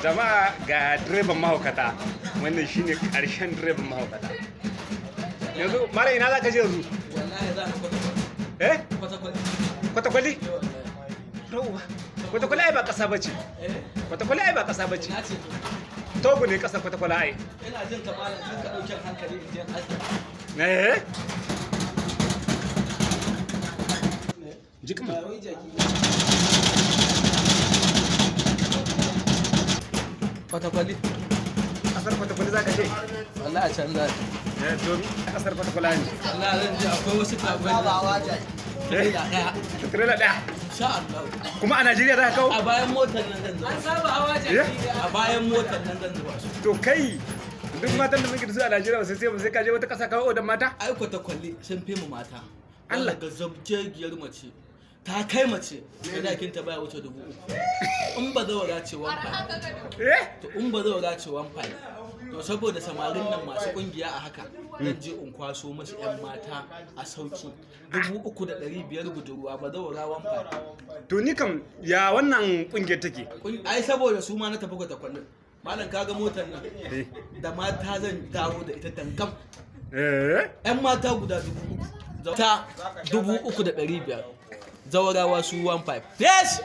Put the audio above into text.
Jama'a ga direban mahaukata, wannan shine karshen direban mahaukata. Yanzu mara ina za ka je yanzu? Wallahi za ka Kwatakwali? Kwatakwali ai ba ƙasa bace. Kwatakwali ai ba ƙasa bace. Ina ce Togo ne ƙasar kwatakwali ai. ina jin ka malam kan ka ɗauke hankali in je aski. Jikma. Kwatakwali. Ƙasar kwatakwali za ka je? Wallahi can za Domin ƙasar kwatakwali ne. wallahi zan je akwai wasu takwali. Ɗaya. Trailer ɗaya. Sha Allah. Kuma a Najeriya za ka kawo? A bayan motar nan zan zuba. An saba hawa jaki. A bayan motar nan zan zuba su. To kai duk matan da muke da su a Najeriya sai ka je wata ƙasa kawo da mata? Ai kwatakwali sun fi mu mata. Allah. Daga zabjegiyar mace. Ta kai mace. Sadakin ta baya wuce 3,000. In ba zawara ce 1,500. To in ba zawara ce 1,500. To saboda samarin nan masu kungiya a haka zan je in kwaso musu 'yan mata a sauki 3,500 budurwa ba zawara 1,500. To ni kam ya wannan kungiyar take? Ai saboda su ma na tafi kwatakwalin. Malam kaga motar nan da mata zan dawo da ita tankam. 'Yan mata guda 3,000. Ta 3,500. Zawarawa su 1,500. Yes!